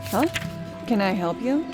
Huh? Can I help you?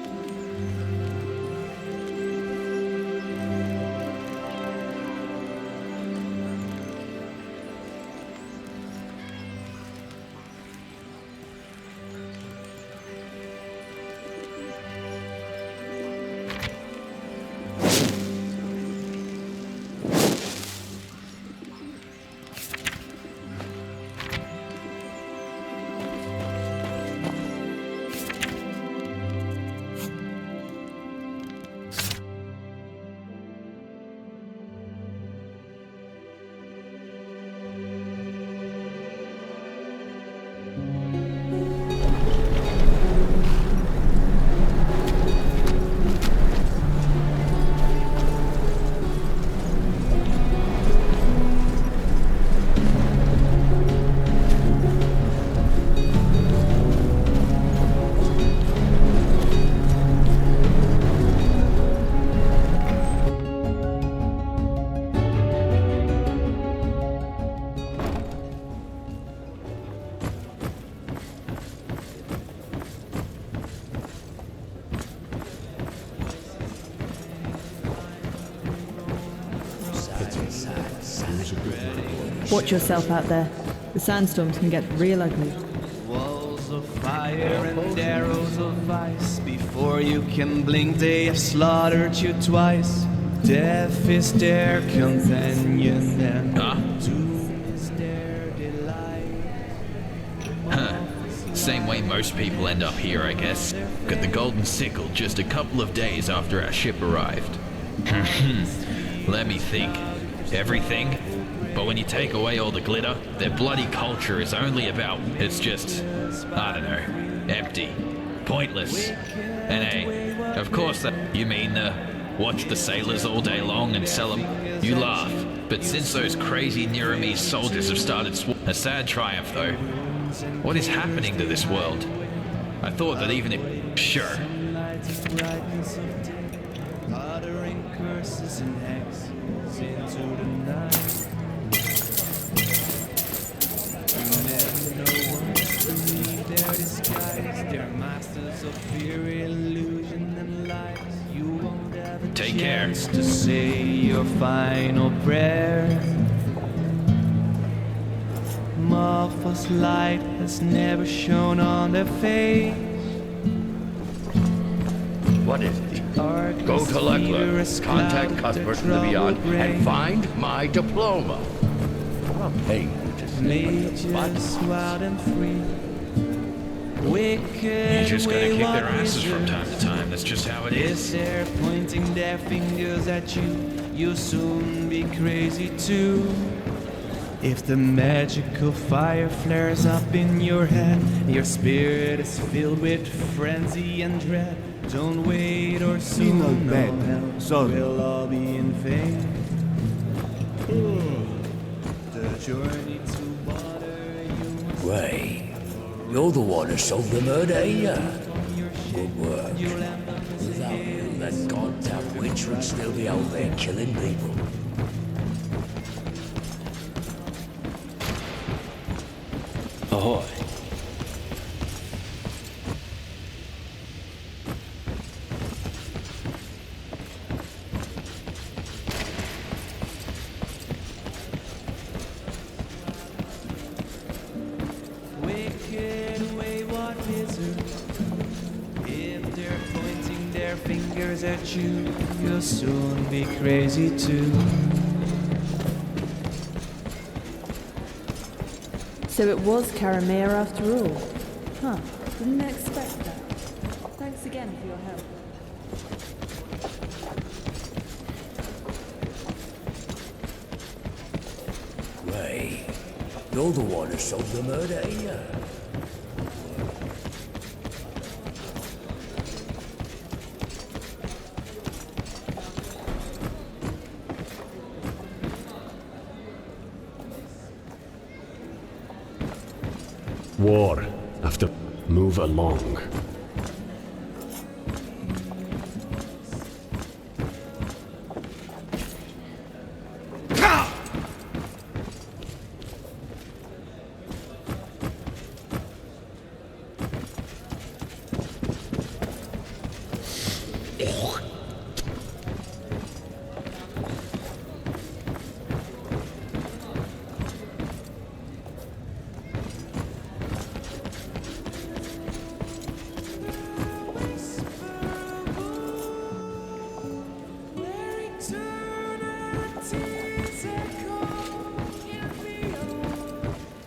Watch yourself out there. The sandstorms can get real ugly. Walls of fire and arrows of ice. Before you can blink, they have slaughtered you twice. Death is their companion and doom is their delight. Same way most people end up here, I guess. Got the golden sickle just a couple of days after our ship arrived. Let me think. Everything? But when you take away all the glitter, their bloody culture is only about, it's just, I don't know, empty, pointless. And hey, of course that, you mean watch the sailors all day long and sell them? You laugh, but since those crazy Niramese soldiers have started a sad triumph though. What is happening to this world? I thought that even if, sure. Uttering curses and hexes into the night. Their disguise, they're masters of fear, illusion, and lies. You won't have a Take care. chance to say your final prayer. Martha's light has never shone on their face. What is it? Go to Leckler, contact Catbert Beyond, and find my diploma. I'll pay you to see Mages wild and free. Wicked, You're just gonna kick their wayward asses from time to wizards. time, that's just how it If is. they're pointing their fingers at you, you'll soon be crazy too. If the magical fire flares up in your head, your spirit is filled with frenzy and dread. Don't wait or soon no bad, hell sorry. will all be in vain. The journey to water you must Ray, you're the one who solved the murder, ain't ya? Good work. Without you, that goddamn witch would still be out there killing people. Ahoy. wicked wayward wizards. If they're pointing their fingers at you, you'll soon be crazy too. So it was Karamir after all. Huh, didn't expect that. Thanks again for your help. Ray, you're the one who solved the murder, ain't ya? War. Have to move along.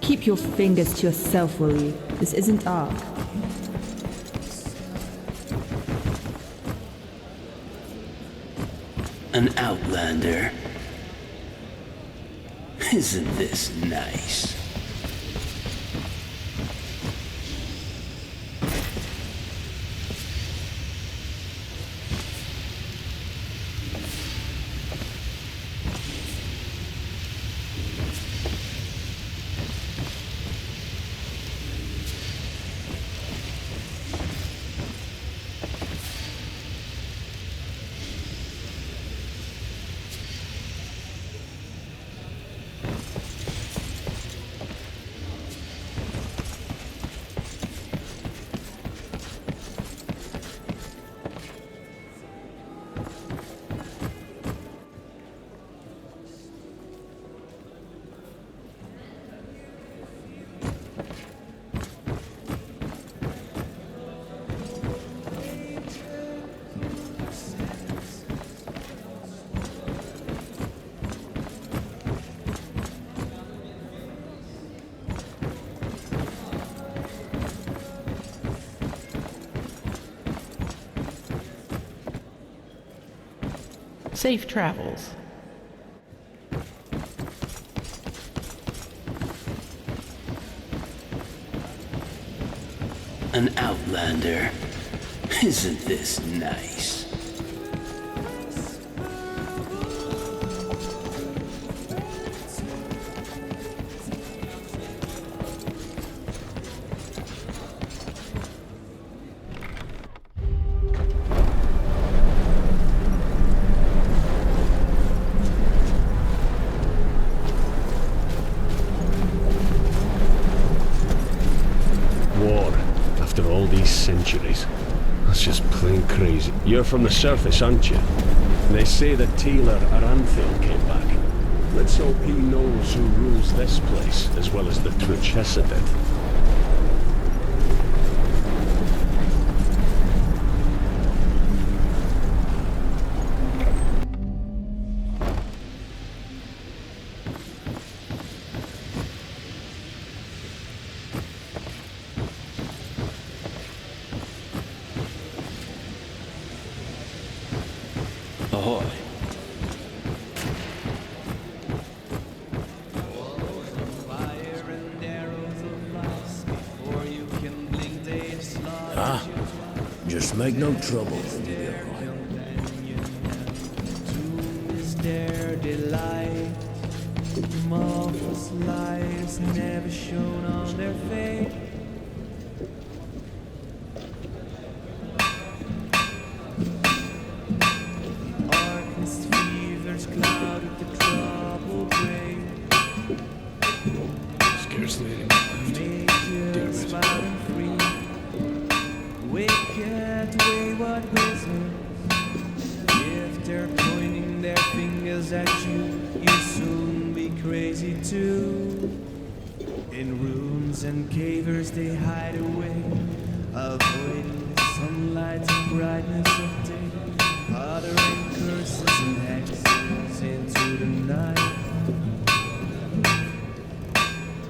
Keep your fingers to yourself, will you? This isn't art. An outlander. Isn't this nice? Safe travels. An outlander. Isn't this nice? Centuries. That's just plain crazy. You're from the surface, aren't you? They say that Taylor Aranthil came back. Let's hope he knows who rules this place, as well as the true Chesapeake. Ahoy. Ah, just make no trouble and you'll be Their delight, marvelous lies never shown on their face. Darkness, fevers, clouded the troubled gray. Scarcely anyone left. Dear wild and free, wicked, wayward wizards. If they're pointing their fingers at you, you'll soon be crazy too. In rooms and cavers they hide away, avoiding the sunlight and brightness of day, uttering curses and hexes into the night.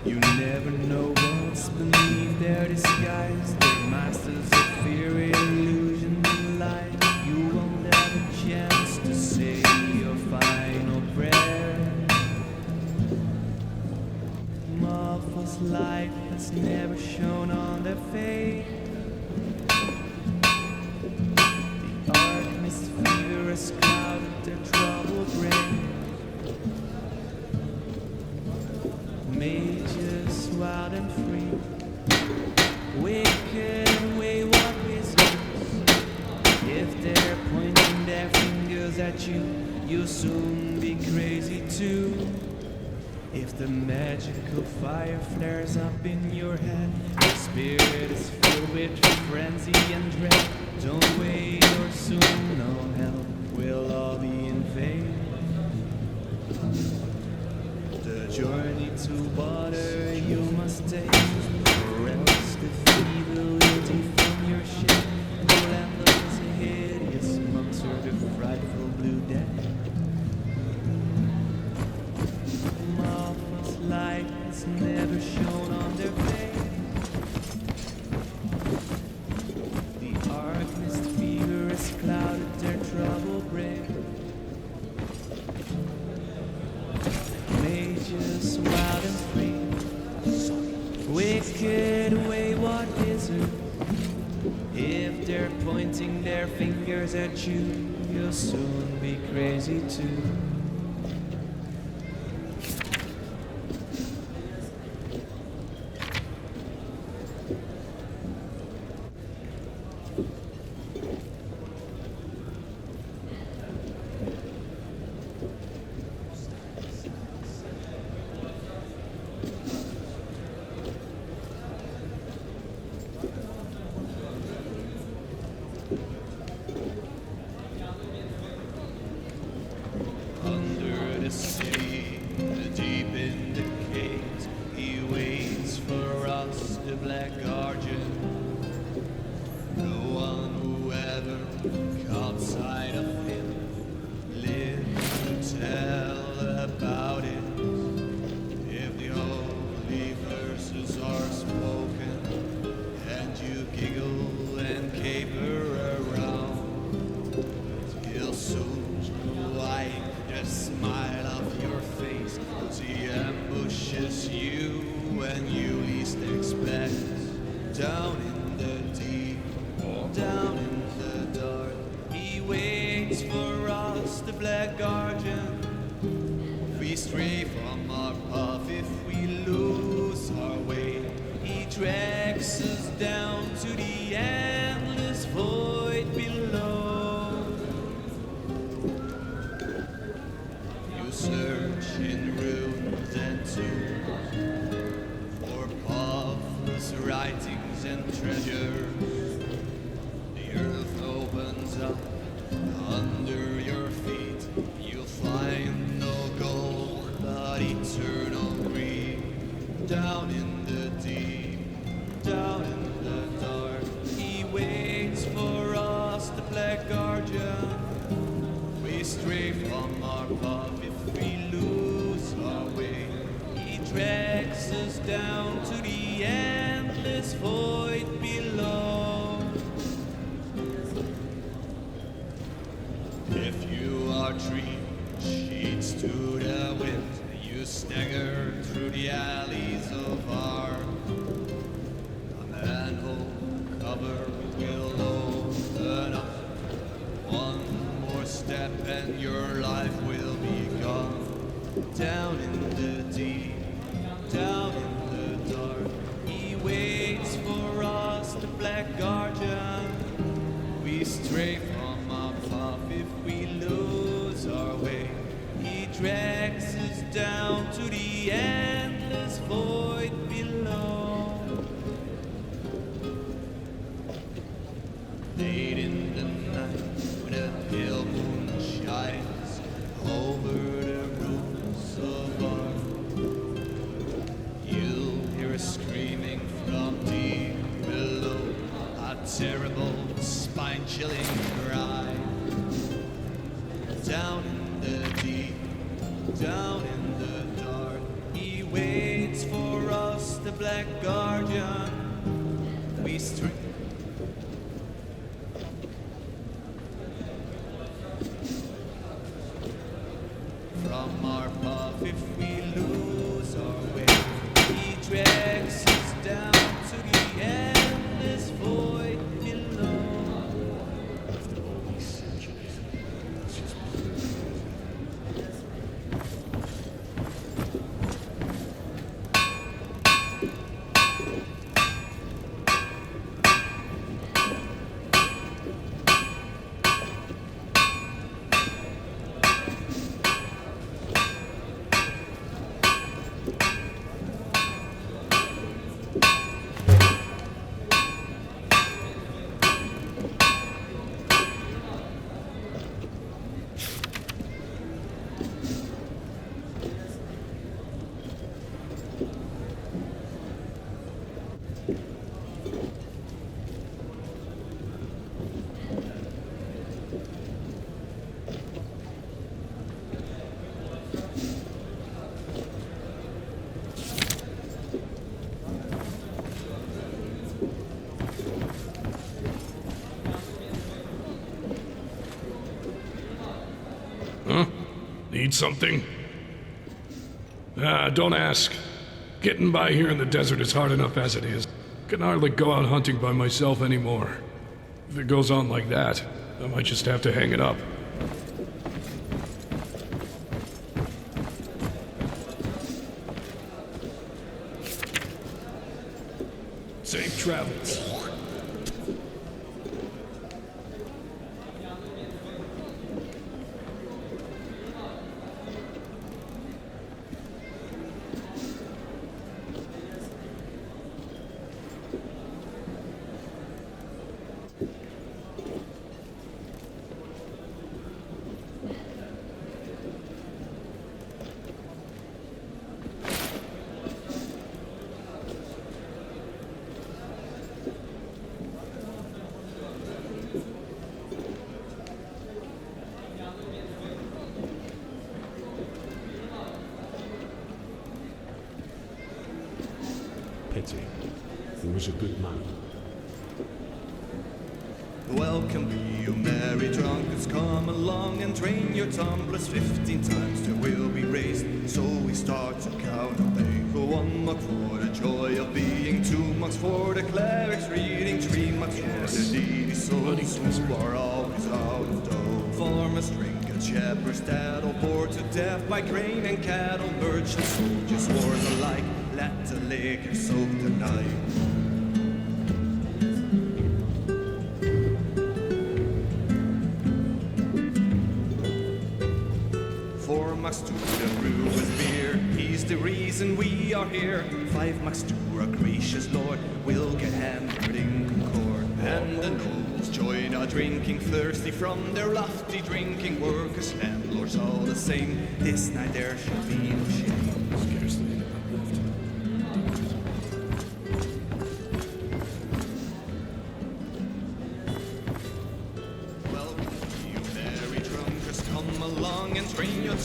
You never know what's beneath their disguise. They're masters of fear, illusion, and light. You won't have a chance to say your final prayer. Marvelous light that's never shown on their face. The darkness, fear has clouded their troubled brain. Mages, wild and free, wicked, wayward wizards. If they're pointing their fingers at you, you'll soon be crazy too. If the magical fire flares up in your head, your spirit is filled with frenzy and dread. Don't wait or soon all hell will all be in vain. The journey to water you must take, or else the fever will deform your shape. You'll end up as a hideous monster, the frightful blue death. Marvelous light has never shown just wild and free. Wicked, wayward wizard. If they're pointing their fingers at you, you'll soon be crazy too. Under the sea, deep in the caves, he waits for us, the black guardian. No one who ever caught sight of him lives to tell about it. If the holy verses are spoken, and you giggle and caper around, he'll soon wipe the smile off your face as he ambushes you when you least expect. Down in the deep, down in the dark, he waits for us, the black guardian. We stray from our path if we lose our way. He drags us down to the endless void below. You search in ruins and tombs for pathless writings and treasures. The earth opens up under your feet. You'll find no gold but eternal greed. Down in the deep, down in the dark, he waits for us, the black guardian. We stray from our path if we lose our way. He drags us down to the endless void below. If you are dreaming sheets to the wind, you stagger through the alleys of art. A manhole cover will open up. One more step and your life will be gone. Down in the deep, down in the dark, he waits for us, the black guardian. We stray from our path if we lose our way. He drags us down to the endless void below. Late in the night, when a pale moon shines over the roofs of art, you'll hear a screaming from deep below, a terrible, spine-chilling cry. Down in the deep, down in the dark, he waits for us, the black guardian. We stray from our path if we lose our way. He drags us down to the endless void below. Need something? Don't ask. Getting by here in the desert is hard enough as it is. Can hardly go out hunting by myself anymore. If it goes on like that, I might just have to hang it up. Safe travels. Pity. He was a good man. Welcome be you merry drunkards, come along and train your tumblers 15 times till we'll be raised. So we start to count up 1 mark for the joy of being, 2 marks for the clerics reading, 3 marks for the needy souls who are always out of dough. Farmers drink and shepherds dead, all bored to death by grain and cattle, merchants, soldiers, wars alike. Let the liquor soak the night. Marks to the brew with beer, he's the reason we are here. 5 marks to our gracious Lord, we'll get hammered in concord. And the nobles join our drinking, thirsty from their lofty drinking. Workers, landlords, all the same, this night there shall be no shame. Scarcely anyone left.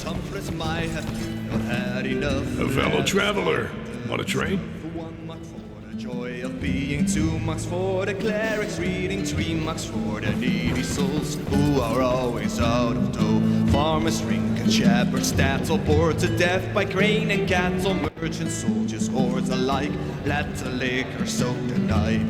Tumblers might have not had enough. A fellow traveler. Want a train? 1 mark for the joy of being, 2 marks for the clerics reading, 3 marks for the needy souls who are always out of dough. Farmers drink and shepherds stats, all bored to death by grain and cattle, merchants, soldiers, hordes alike. Let the liquor soak the night.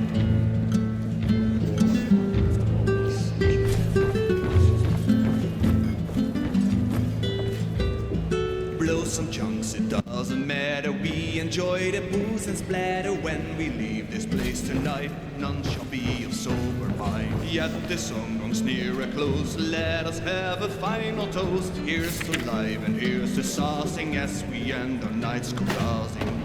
Some chunks, it doesn't matter. We enjoy the booze and splatter. When we leave this place tonight, none shall be of sober mind. Yet the song comes near a close. Let us have a final toast. Here's to life and here's to saucing as we end our nights carousing.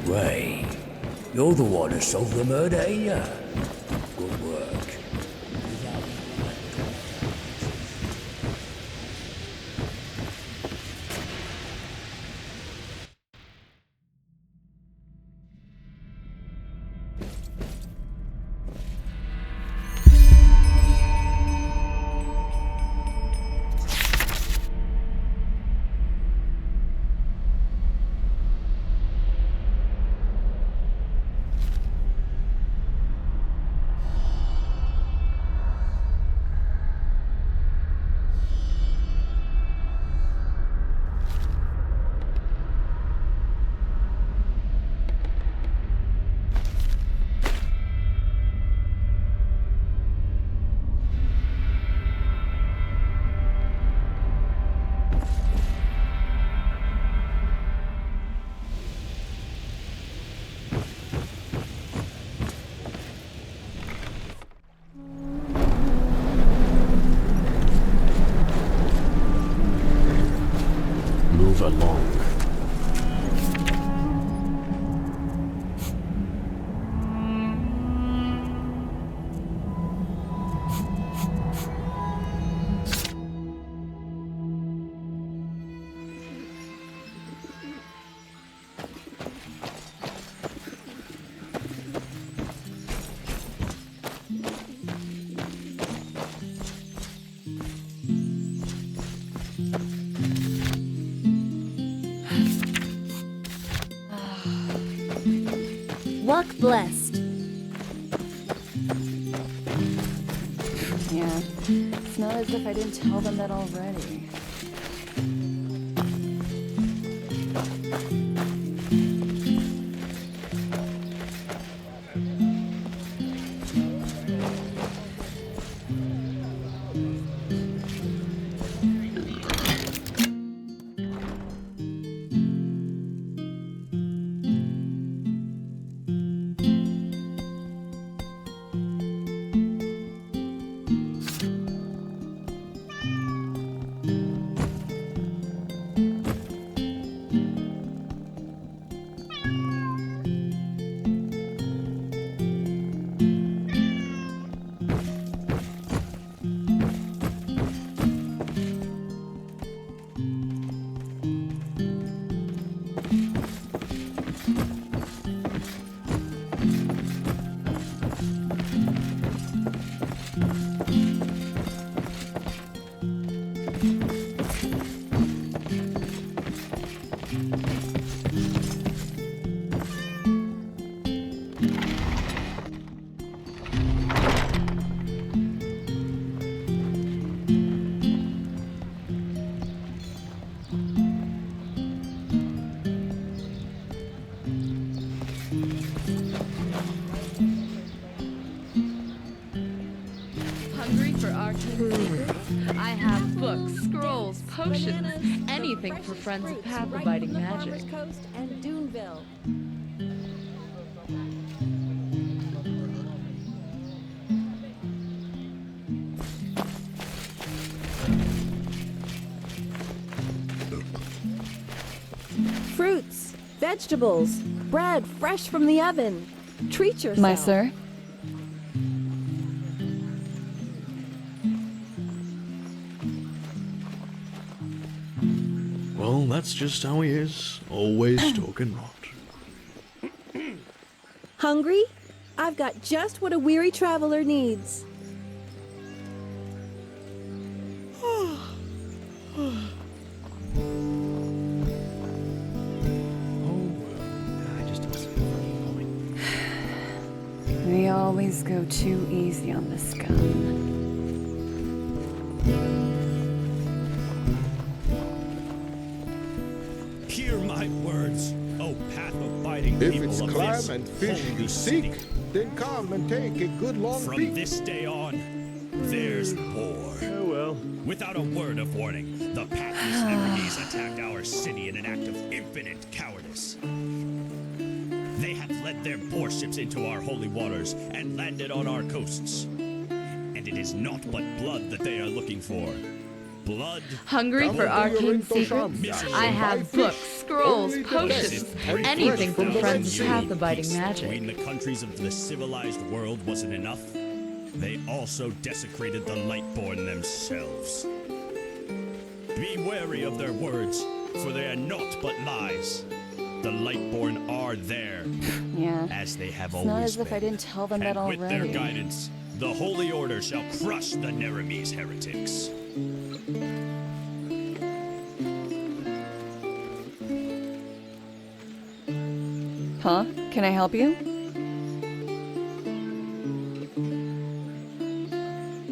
Ray, you're the one who solved the murder, ain't ya? Good work. Along. blessed. Yeah, it's not as if I didn't tell them that already. I have books, scrolls, potions, anything for friends of path-abiding magic. Coast and Duneville. Fruits, vegetables, bread fresh from the oven. Treat yourself. My sir? Well, that's just how he is. Always talking rot. Hungry? I've got just what a weary traveler needs. They always go too easy on this gun. Hear my words, O path-abiding If people it's of clam this and fish holy you city. seek, then come and take a good long From peek. this day on, there's war. Oh well. Without a word of warning, the pathless Emerges attacked our city in an act of infinite cowardice. They have led their warships into our holy waters and landed on our coasts. And it is not but blood that they are looking for. Blood. Hungry for arcane secrets? I have books, scrolls, potions, anything for friends of path-abiding magic. Between the countries of the civilized world wasn't enough. They also desecrated the Lightborn themselves. Be wary of their words, for they are naught but lies. The Lightborn are there, Yeah. as they have It's always not as been. if I didn't tell them that And with their already. guidance, the Holy Order shall crush the Neremese heretics. Huh? Can I help you?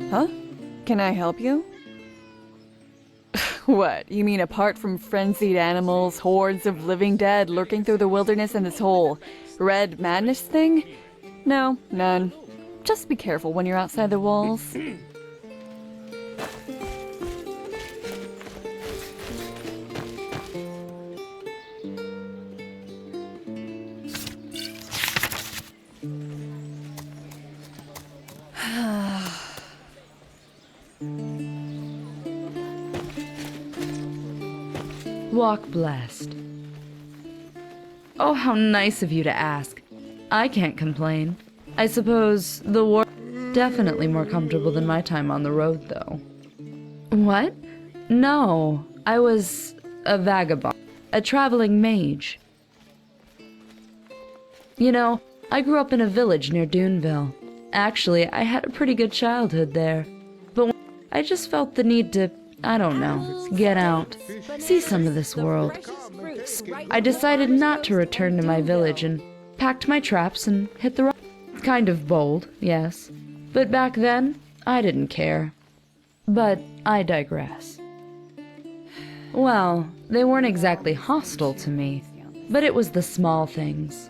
Huh? Can I help you? What? You mean apart from frenzied animals, hordes of living dead lurking through the wilderness and this whole red madness thing? No, none. Just be careful when you're outside the walls. Walk blessed. Oh, how nice of you to ask. I can't complain. I suppose the war definitely more comfortable than my time on the road, though. What? No, I was a vagabond, a traveling mage. You know, I grew up in a village near Duneville. Actually, I had a pretty good childhood there. But I just felt the need to, I don't know, get out, see some of this world. I decided not to return to my village and packed my traps and hit the road. Kind of bold, yes. But back then, I didn't care. But I digress. Well, they weren't exactly hostile to me, but it was the small things.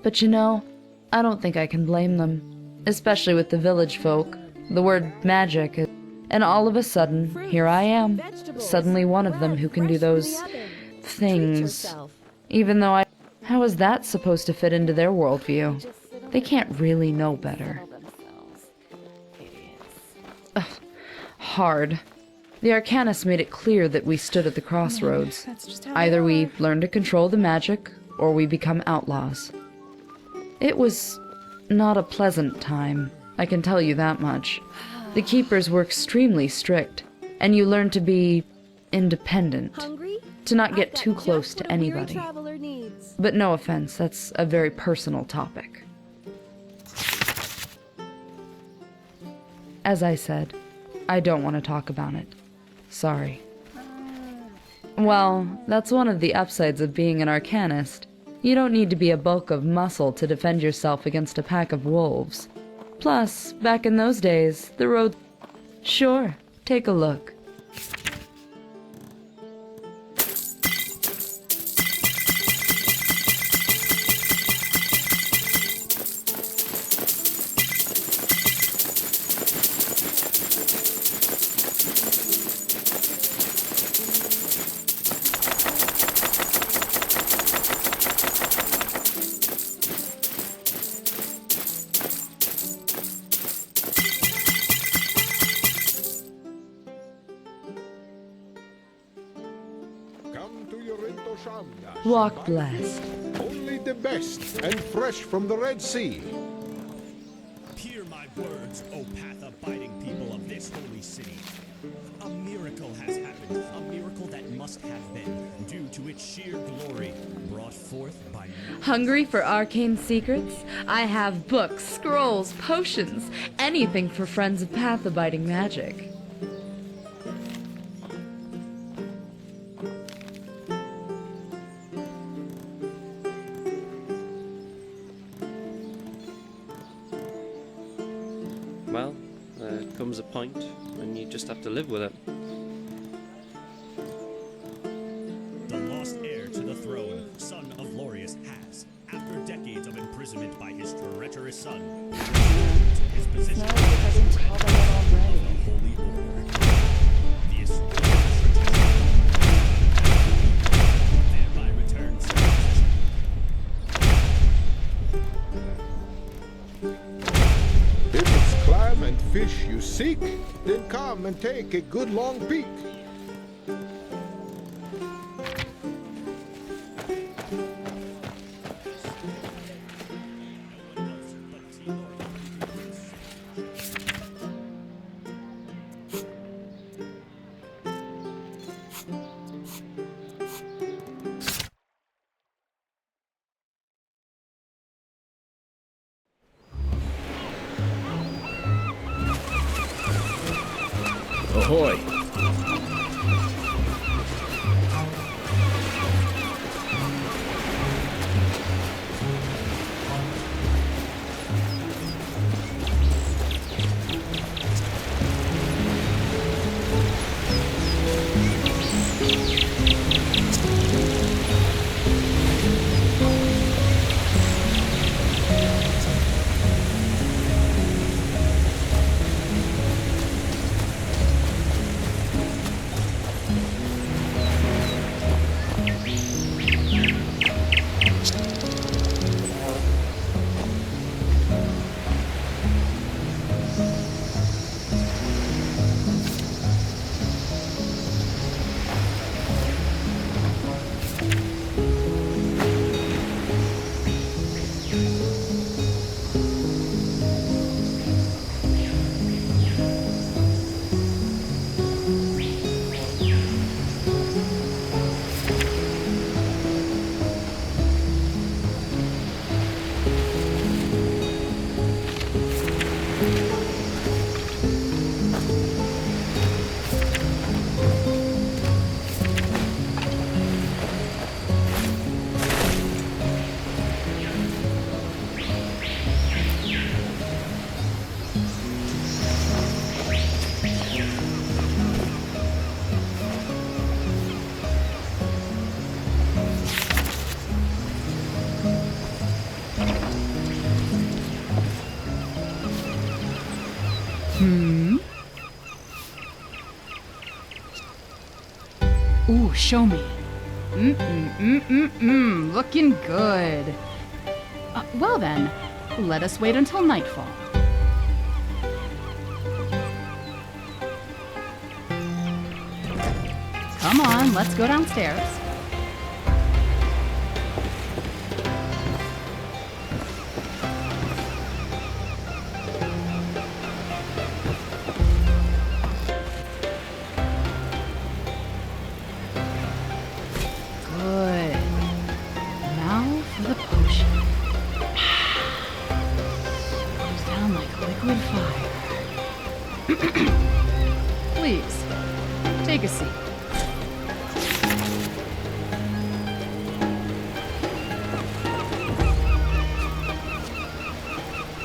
But you know, I don't think I can blame them, especially with the village folk. The word magic, and all of a sudden, here I am, suddenly one of them who can do those things. Even though how is that supposed to fit into their worldview? They can't really know better. Ugh, hard. The Arcanist made it clear that we stood at the crossroads. Either we learn to control the magic, or we become outlaws. It was not a pleasant time, I can tell you that much. The keepers were extremely strict, and you learn to be independent, to not get too close to anybody. But no offense, that's a very personal topic. As I said, I don't want to talk about it. Sorry. Well, that's one of the upsides of being an Arcanist. You don't need to be a bulk of muscle to defend yourself against a pack of wolves. Plus, back in those days, the road... Sure, take a look. Walk blessed. Only the best and fresh from the Red Sea. Hear my words, O path-abiding people of this holy city. A miracle has happened, a miracle that must have been, due to its sheer glory, brought forth by me. Hungry for arcane secrets? I have books, scrolls, potions, anything for friends of path-abiding magic. Well, there comes a point when you just have to live with it. The lost heir to the throne, son of Lorius, has, after decades of imprisonment by his treacherous son, his position as of the Holy Order. The thereby returns to position. If it's clam and fish you seek, then come and take a good long peek. Ahoy! Ooh, show me. Looking good. Well then, let us wait until nightfall. Come on, let's go downstairs. Good. Now for the potion. Goes down like liquid fire. Please, take a seat.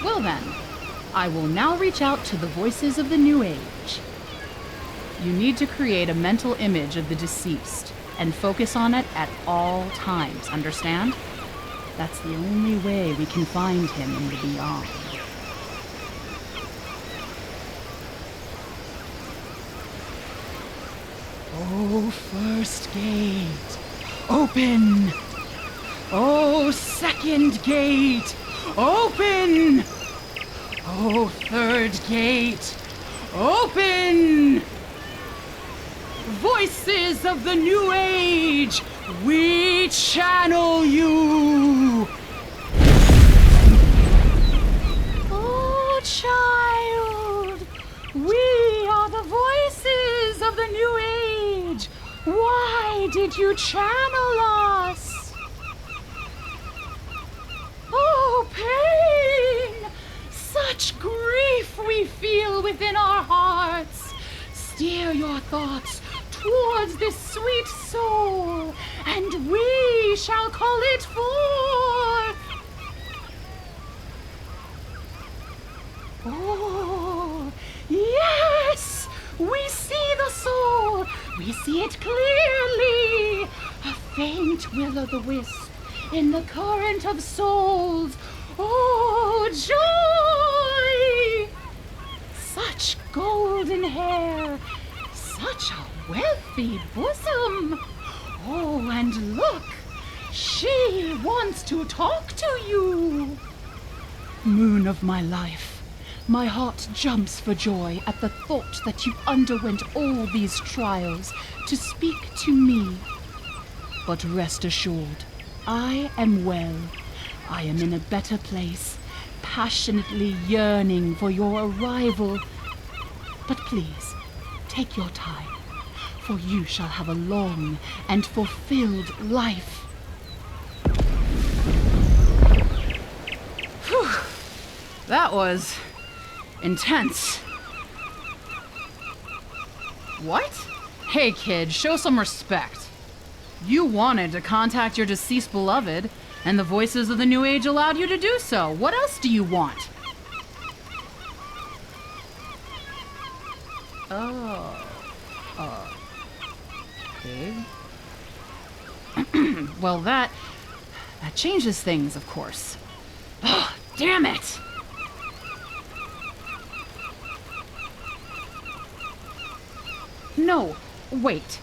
Well then, I will now reach out to the voices of the New Age. You need to create a mental image of the deceased and focus on it at all times, understand? That's the only way we can find him in the beyond. Oh, first gate, open! Oh, second gate, open! Oh, third gate, open! Voices of the New Age, we channel you! Oh, child, we are the voices of the New Age. Why did you channel us? Oh, pain! Such grief we feel within our hearts. Steer your thoughts towards this sweet soul, and we shall call it forth. Oh, yes! We see the soul! We see it clearly! A faint will-o'-the-wisp in the current of souls. Oh, joy! Such golden hair! Such a wealthy bosom! Oh, and look! She wants to talk to you! Moon of my life, my heart jumps for joy at the thought that you underwent all these trials to speak to me. But rest assured, I am well. I am in a better place, passionately yearning for your arrival. But please, take your time, for you shall have a long and fulfilled life. Whew. That was intense. What? Hey kid, show some respect. You wanted to contact your deceased beloved, and the voices of the New Age allowed you to do so. What else do you want? Oh. Pig? Well, that changes things, of course. Oh, damn it! No, wait.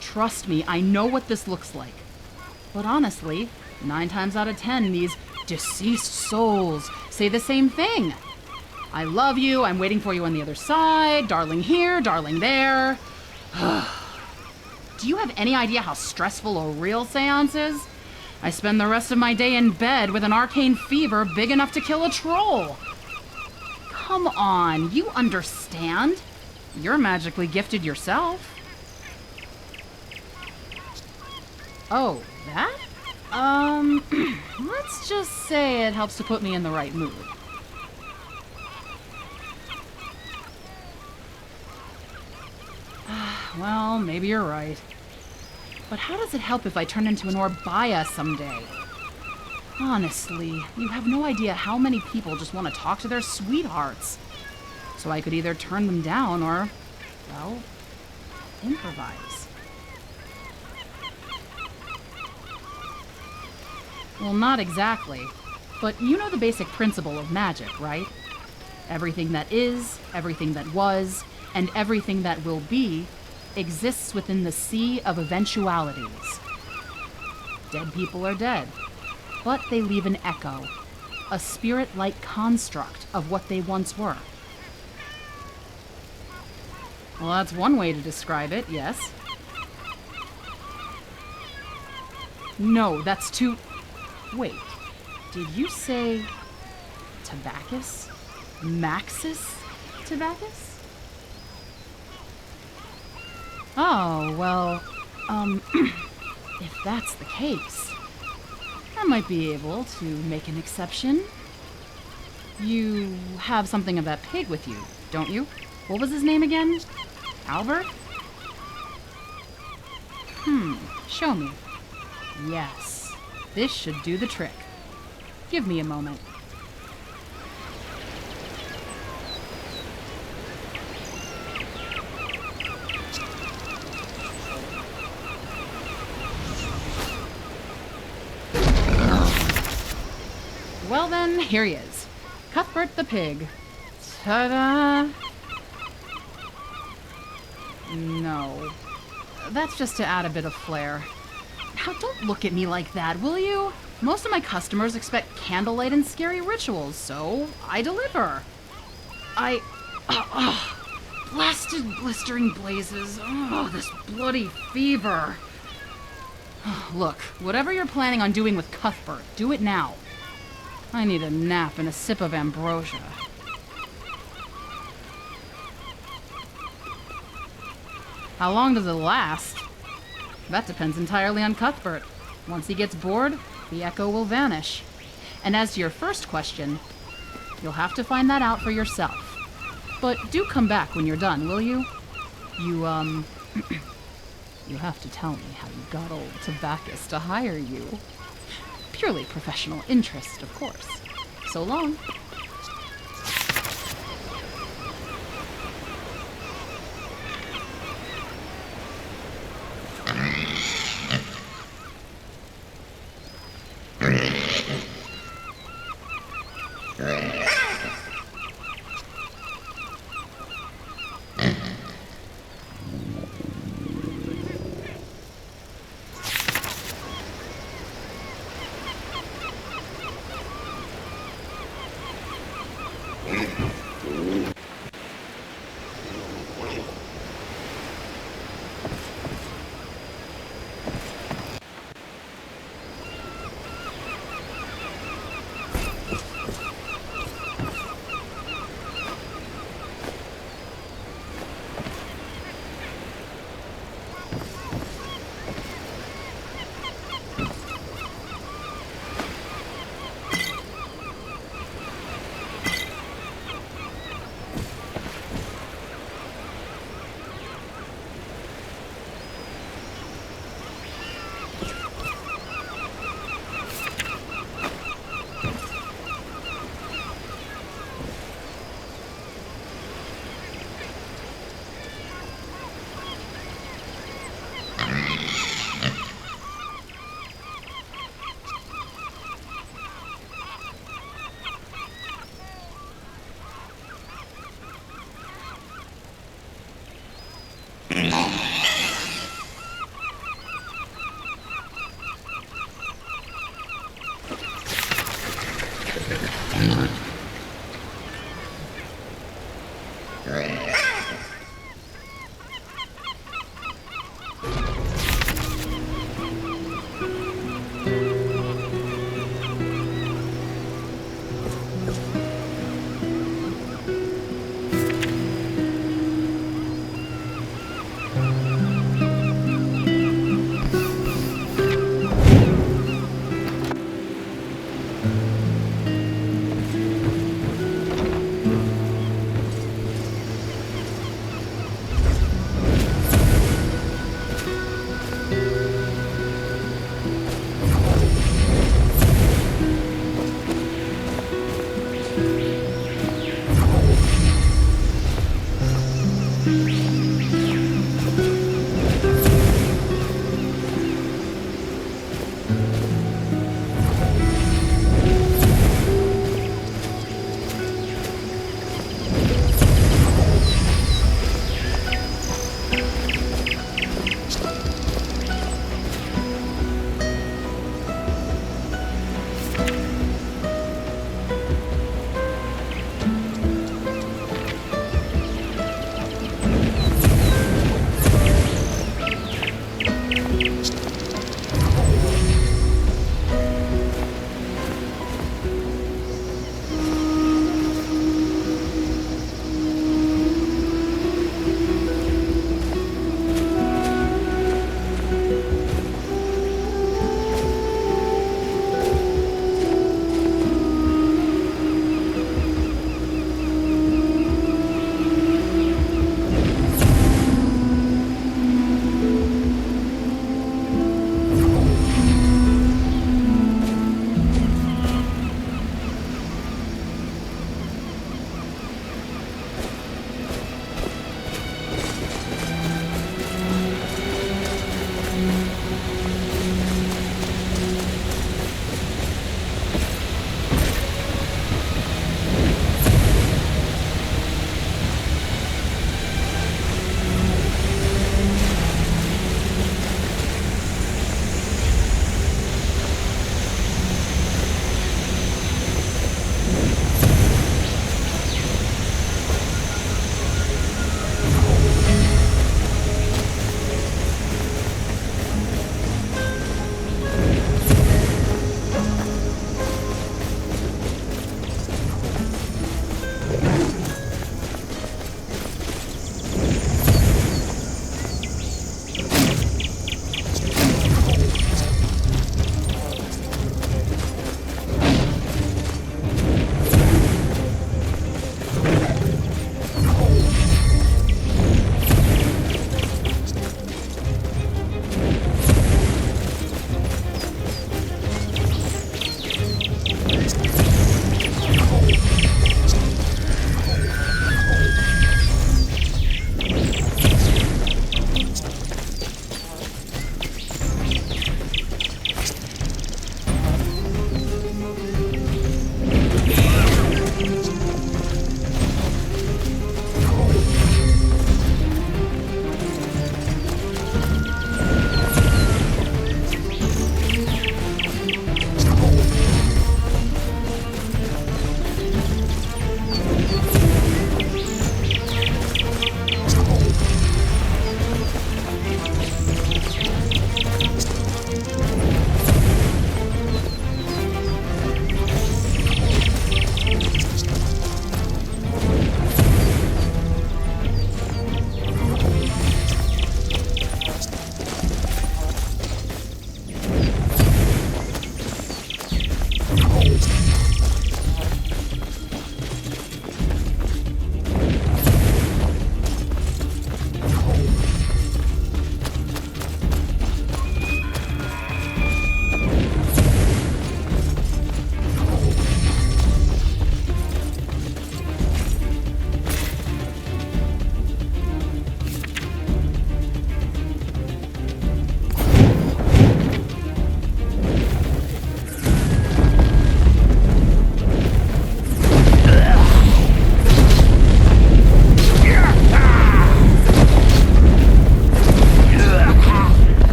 Trust me, I know what this looks like. But honestly, 9 times out of 10, these deceased souls say the same thing. I love you, I'm waiting for you on the other side, darling here, darling there. Do you have any idea how stressful a real seance is? I spend the rest of my day in bed with an arcane fever big enough to kill a troll. Come on, you understand? You're magically gifted yourself. Oh, that? Let's just say it helps to put me in the right mood. Well, maybe you're right. But how does it help if I turn into an Orbaya someday? Honestly, you have no idea how many people just want to talk to their sweethearts. So I could either turn them down or, well, improvise. Well, not exactly. But you know the basic principle of magic, right? Everything that is, everything that was, and everything that will be exists within the sea of eventualities. Dead people are dead, but they leave an echo, a spirit-like construct of what they once were. Well, that's one way to describe it, yes. No, that's too... Wait, did you say... Tobacus? Maxis Tobacus? Oh, well, if that's the case, I might be able to make an exception. You have something of that pig with you, don't you? What was his name again? Albert? Show me. Yes, this should do the trick. Give me a moment. Well then, here he is. Cuthbert the pig. Ta-da! No. That's just to add a bit of flair. Now, don't look at me like that, will you? Most of my customers expect candlelight and scary rituals, so I deliver. Blasted blistering blazes. Oh, this bloody fever. Look, whatever you're planning on doing with Cuthbert, do it now. I need a nap and a sip of ambrosia. How long does it last? That depends entirely on Cuthbert. Once he gets bored, the echo will vanish. And as to your first question, you'll have to find that out for yourself. But do come back when you're done, will you? You have to tell me how you got old Tobacus to hire you. Purely professional interest, of course. So long.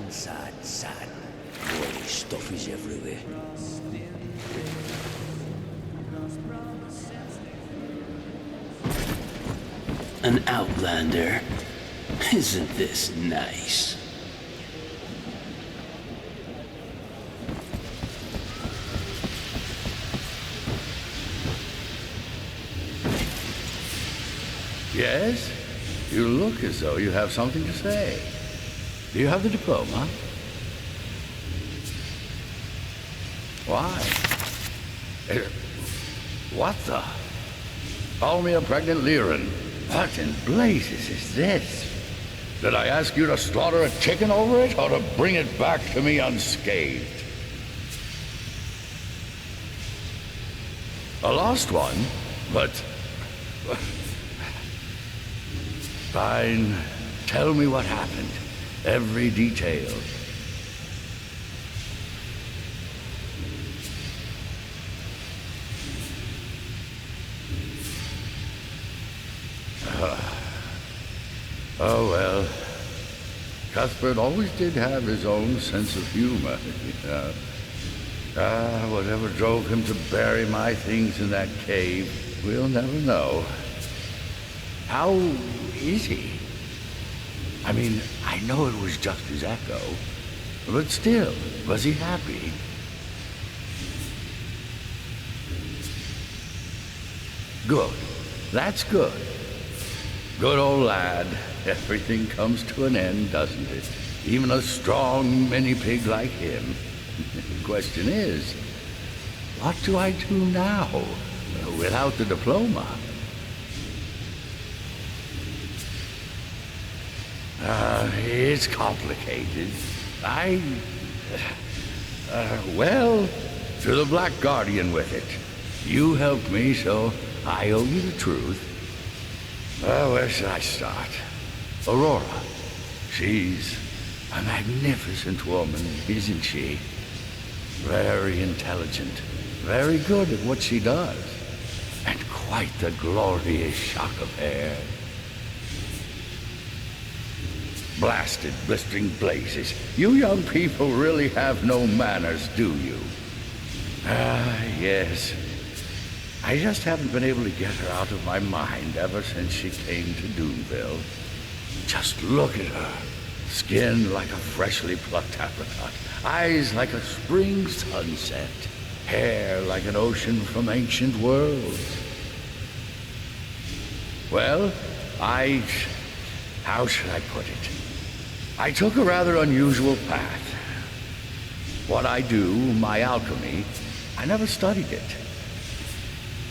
Sad. Boy, this stuff is everywhere. An outlander. Isn't this nice? Yes? You look as though you have something to say. Do you have the diploma? Why? What the? Call me a pregnant Lyran. What in blazes is this? Did I ask you to slaughter a chicken over it, or to bring it back to me unscathed? A lost one, but... Fine. Tell me what happened. Every detail. Oh well. Cuthbert always did have his own sense of humor. Whatever drove him to bury my things in that cave, we'll never know. How is he? I mean, I know it was just his echo, but still, was he happy? Good. That's good. Good old lad. Everything comes to an end, doesn't it? Even a strong mini-pig like him. The question is, what do I do now, without the diploma? It's complicated. Well, to the Black Guardian with it. You helped me, so I owe you the truth. Where should I start? Aurora. She's a magnificent woman, isn't she? Very intelligent, very good at what she does, and quite the glorious shock of hair. Blasted, blistering blazes. You young people really have no manners, do you? Yes. I just haven't been able to get her out of my mind ever since she came to Doonville. Just look at her. Skin like a freshly plucked apricot. Eyes like a spring sunset. Hair like an ocean from ancient worlds. Well, how should I put it? I took a rather unusual path. What I do, my alchemy, I never studied it.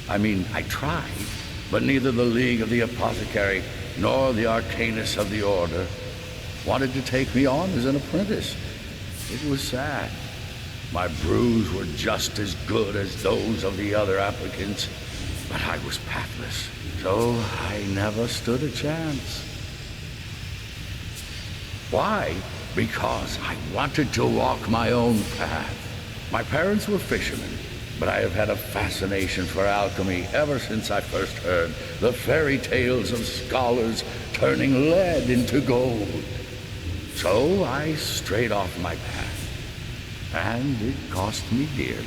I mean, I tried, but neither the League of the Apothecary nor the Arcanus of the Order wanted to take me on as an apprentice. It was sad. My brews were just as good as those of the other applicants, but I was pathless, so I never stood a chance. Why? Because I wanted to walk my own path. My parents were fishermen, but I have had a fascination for alchemy ever since I first heard the fairy tales of scholars turning lead into gold. So I strayed off my path, and it cost me dearly.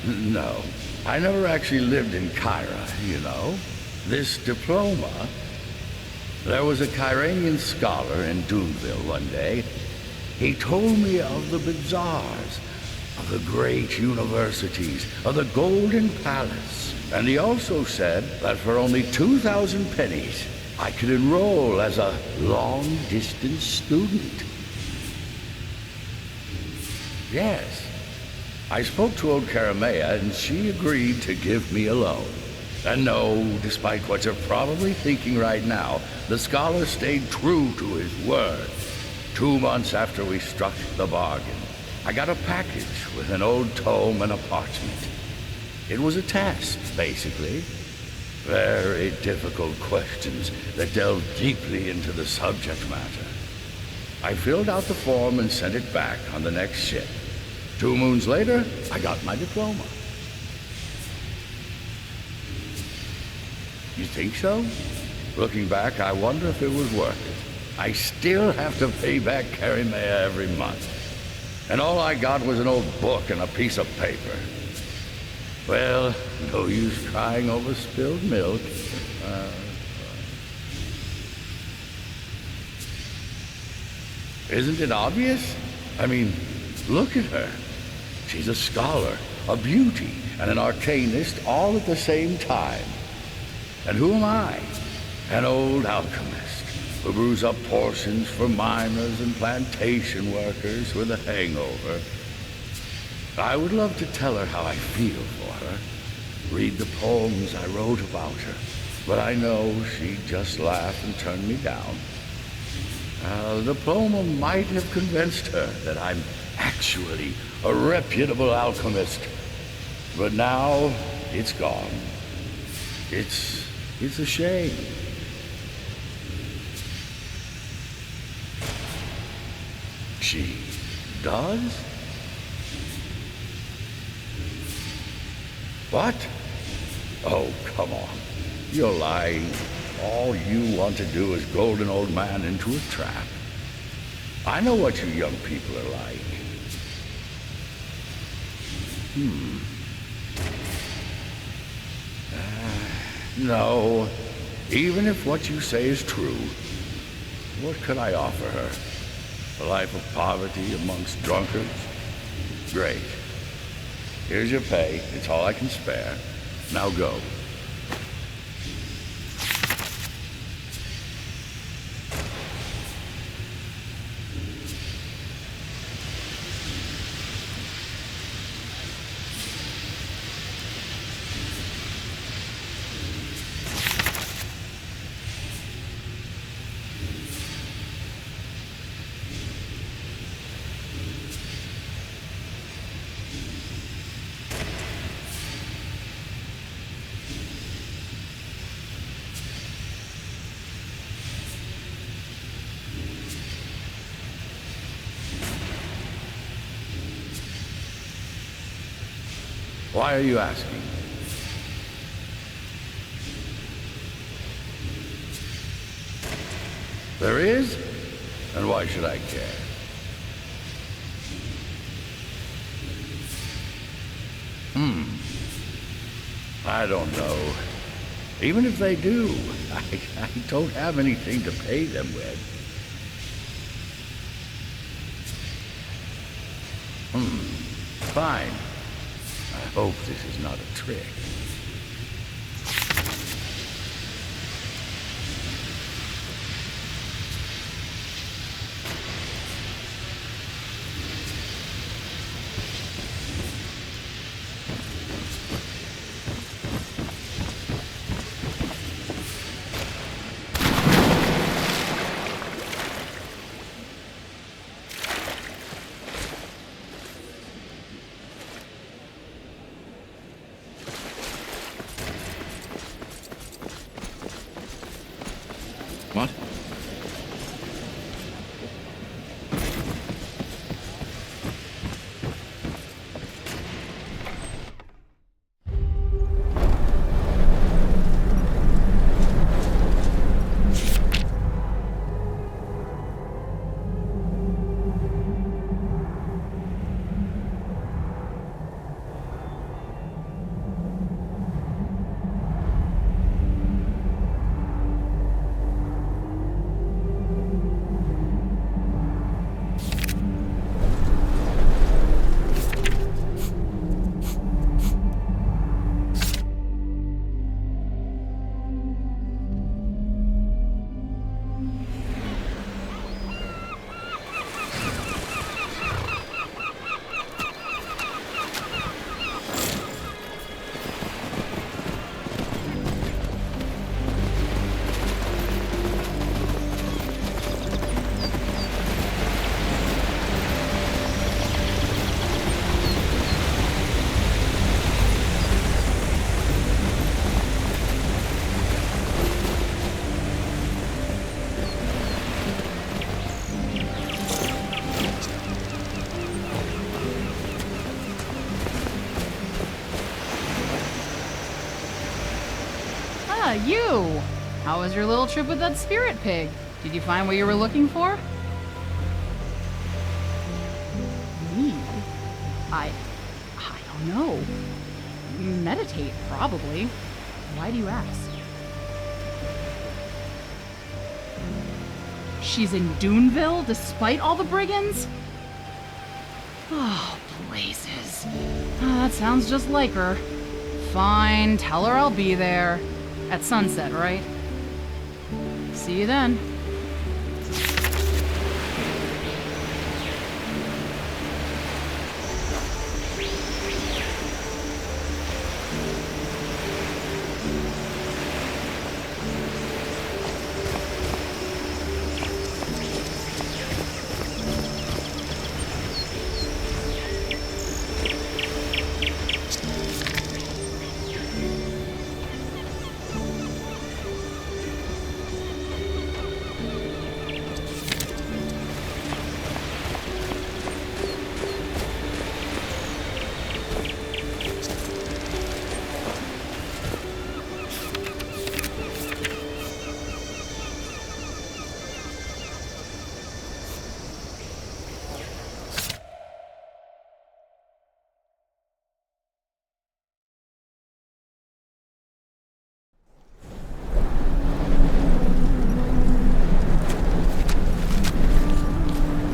No, I never actually lived in Kyra, you know. This diploma... There was a Kyranian scholar in Doonville one day. He told me of the bazaars, of the great universities, of the Golden Palace. And he also said that for only 2,000 pennies, I could enroll as a long-distance student. Yes. I spoke to old Karamea, and she agreed to give me a loan. And no, despite what you're probably thinking right now, the scholar stayed true to his word. 2 months after we struck the bargain, I got a package with an old tome and a parchment. It was a test, basically. Very difficult questions that delved deeply into the subject matter. I filled out the form and sent it back on the next ship. 2 moons later, I got my diploma. You think so? Looking back, I wonder if it was worth it. I still have to pay back Karimea every month. And all I got was an old book and a piece of paper. Well, no use crying over spilled milk. Isn't it obvious? I mean, look at her. She's a scholar, a beauty, and an arcanist all at the same time. And who am I? An old alchemist who brews up potions for miners and plantation workers with a hangover. I would love to tell her how I feel for her, read the poems I wrote about her, but I know she'd just laugh and turn me down. The diploma might have convinced her that I'm actually a reputable alchemist, but now it's gone. It's a shame. She does? What? Oh, come on. You're lying. All you want to do is goad an old man into a trap. I know what you young people are like. No. Even if what you say is true, what could I offer her? A life of poverty amongst drunkards? Great. Here's your pay. It's all I can spare. Now go. Why are you asking? There is? And why should I care? I don't know. Even if they do, I don't have anything to pay them with. Fine. I hope this is not a trick. What? You! How was your little trip with that spirit pig? Did you find what you were looking for? Me? I don't know. Meditate, probably. Why do you ask? She's in Duneville despite all the brigands? Oh, blazes. That sounds just like her. Fine, tell her I'll be there. At sunset, right? See you then.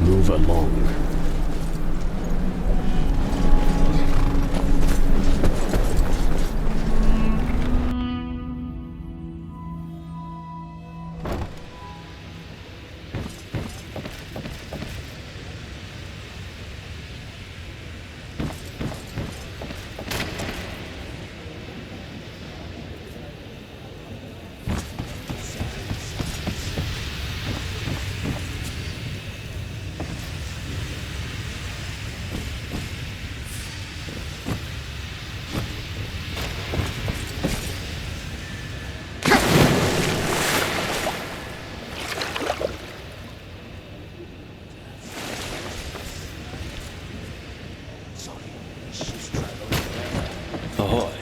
Move along. Ahoy.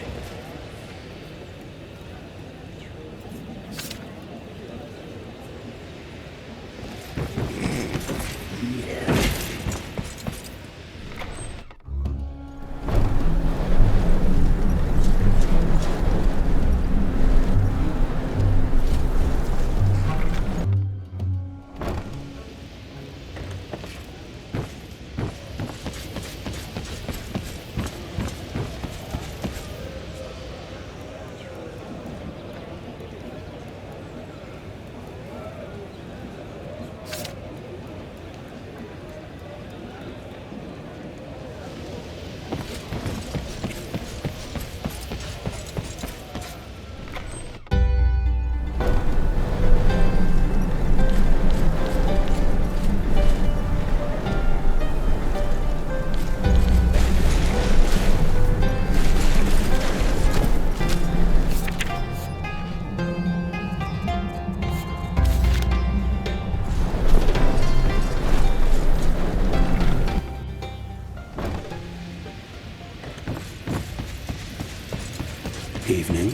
Evening.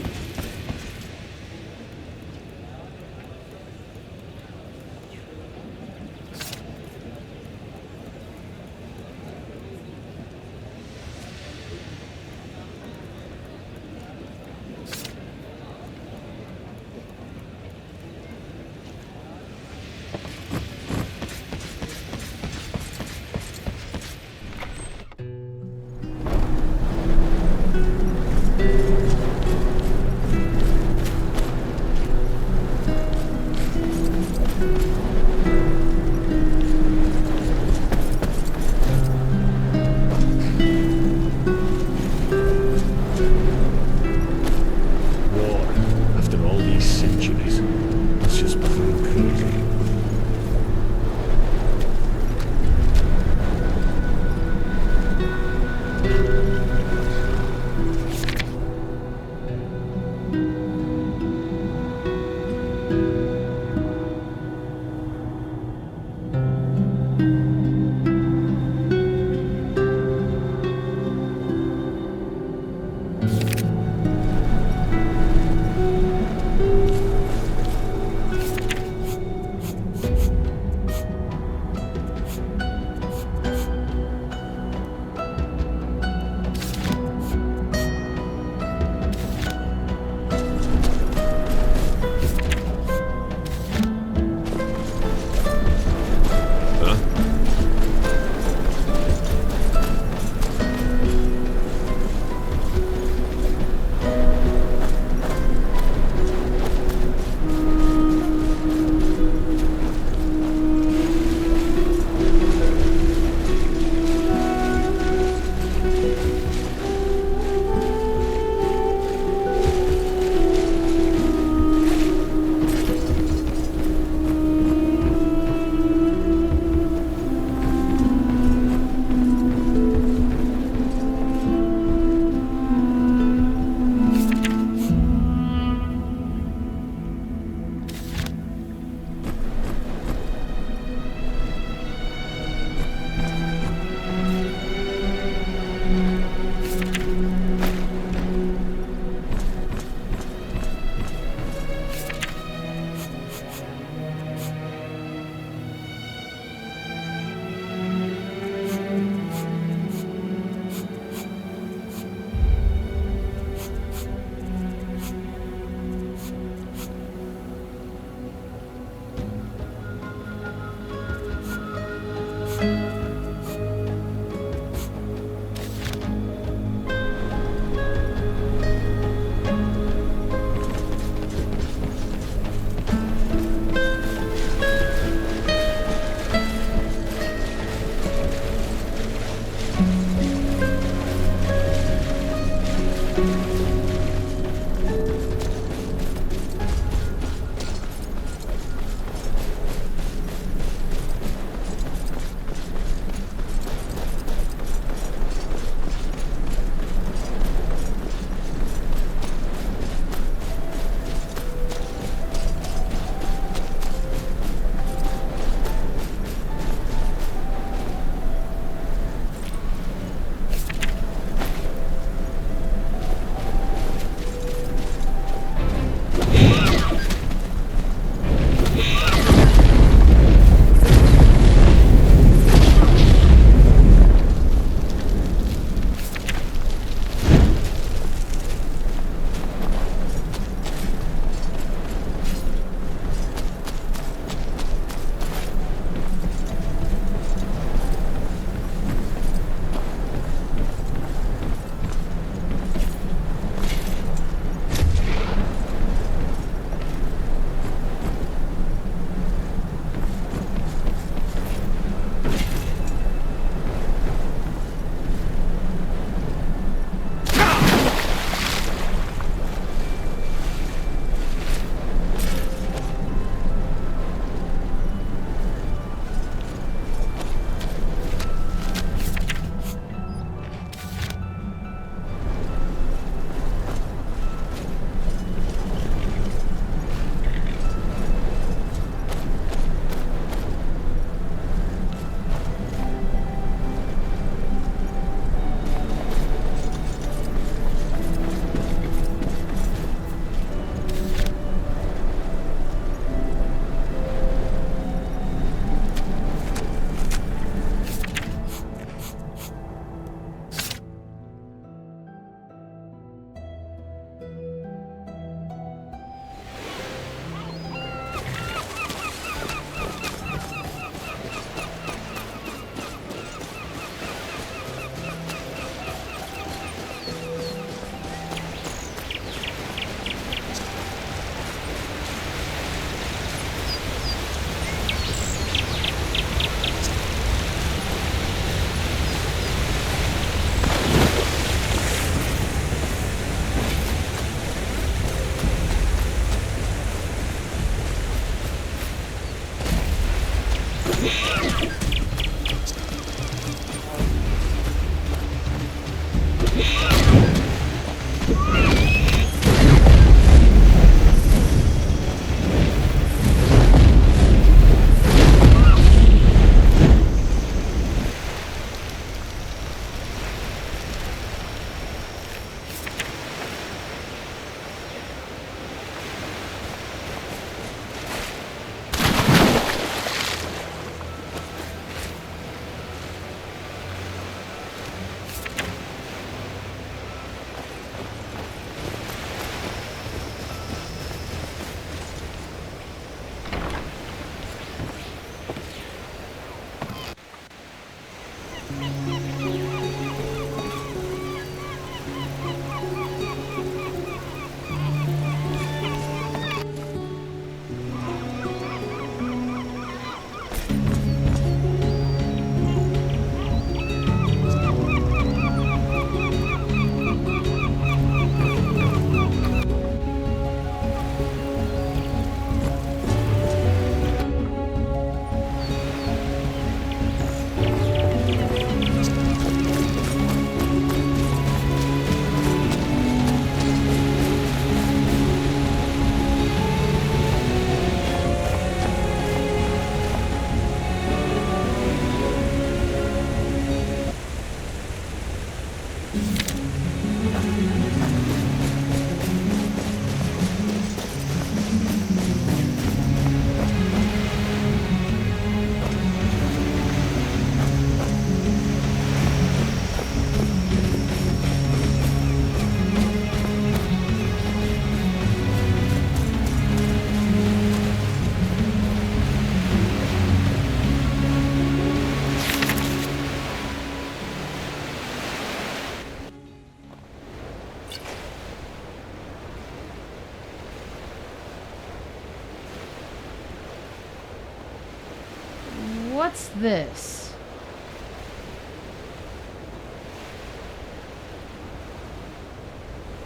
what's this?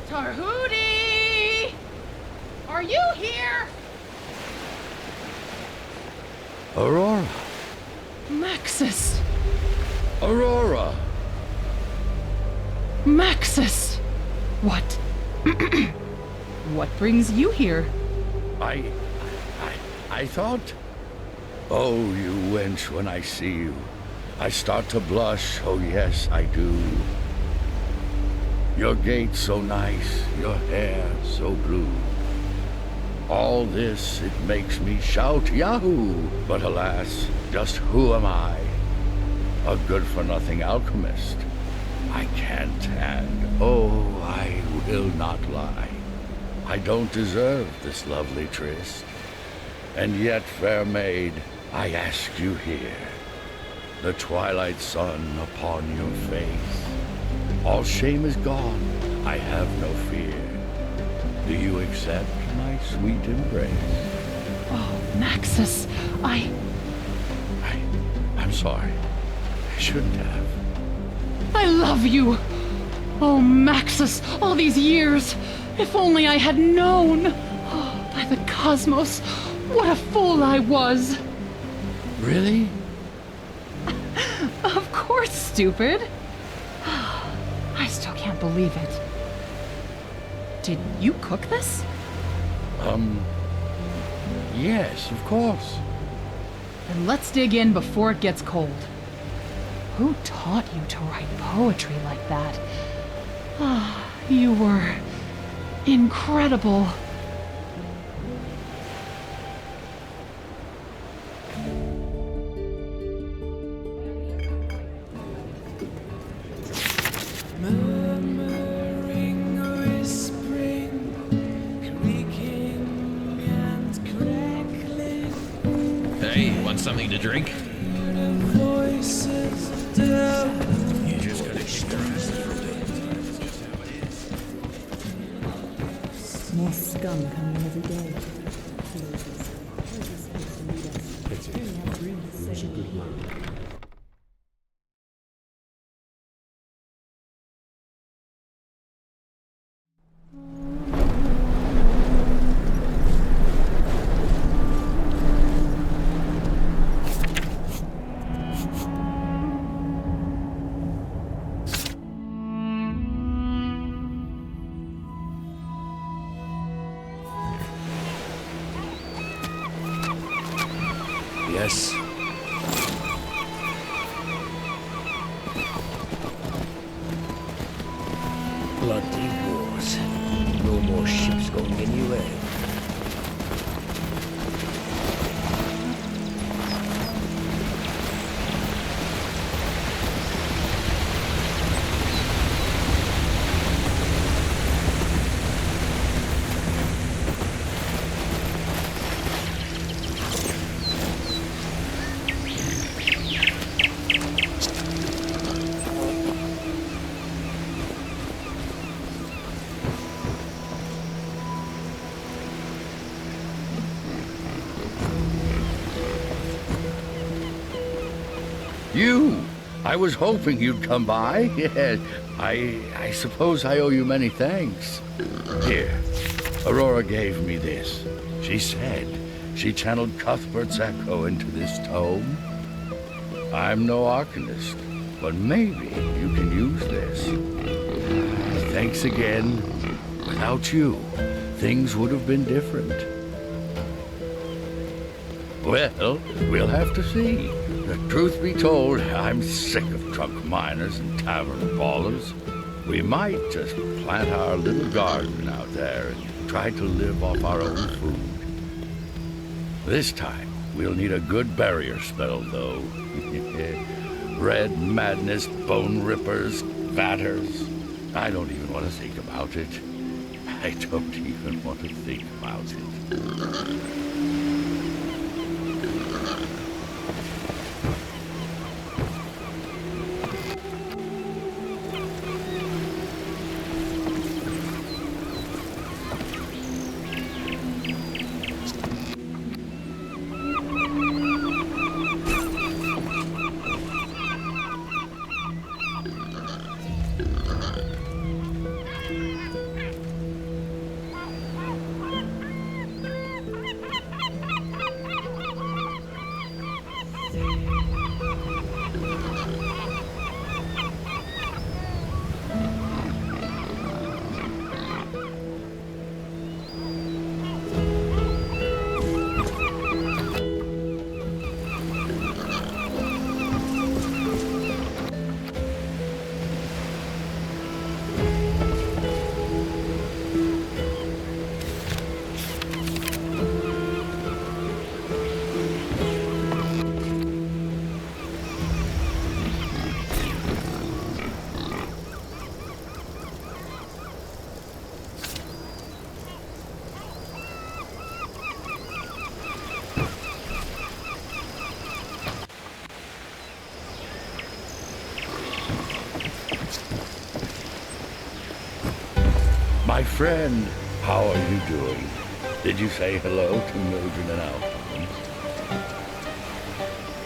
Tarhudi! Are you here? Aurora! Maxis! Aurora! Maxis! What? What brings you here? I thought... Oh, you wench, when I see you, I start to blush, oh yes, I do. Your gait so nice, your hair so blue. All this, it makes me shout, Yahoo! But alas, just who am I? A good-for-nothing alchemist. I can't, and oh, I will not lie. I don't deserve this lovely tryst. And yet, fair maid, I ask you here, the twilight sun upon your face. All shame is gone, I have no fear. Do you accept my sweet embrace? Oh, Maxis, I'm sorry. I shouldn't have. I love you! Oh, Maxis, all these years! If only I had known! Oh, by the cosmos, what a fool I was! Really? Of course, stupid! I still can't believe it. Did you cook this? Yes, of course. Then let's dig in before it gets cold. Who taught you to write poetry like that? Ah, you were incredible. Hey, want something to drink? You just gotta More scum coming every day. He's a good man. Yes. Bloody wars. No more ships going anywhere. You! I was hoping you'd come by. Yes, I suppose I owe you many thanks. Here, Aurora gave me this. She said she channeled Cuthbert's echo into this tome. I'm no arcanist, but maybe you can use this. Thanks again. Without you, things would have been different. Well, we'll have to see. The truth be told, I'm sick of drunk miners and tavern brawlers. We might just plant our little garden out there and try to live off our own food. This time, we'll need a good barrier spell, though. Red madness, bone rippers, batters. I don't even want to think about it. I don't even want to think about it. friend, how are you doing? Did you say hello to Mildred and Alphonse?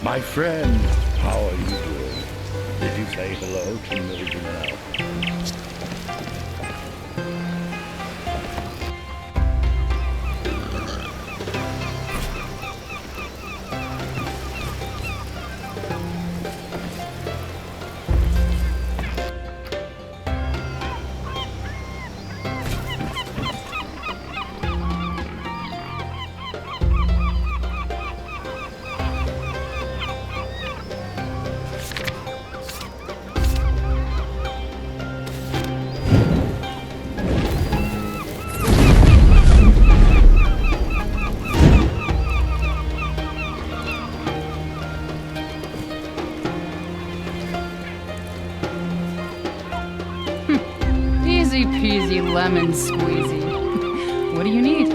My friend, how are you doing? Did you say hello to Mildred and Alphonse? Easy peasy lemon squeezy. What do you need?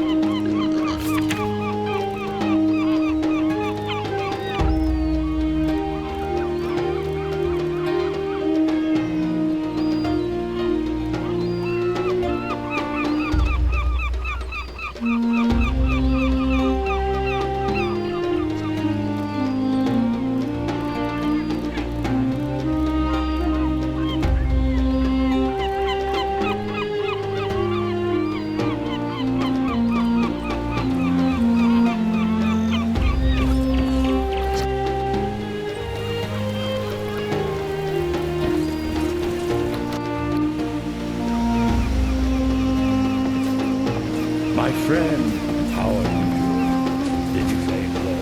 My friend, how are you doing? Did you say hello?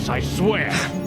this, I swear.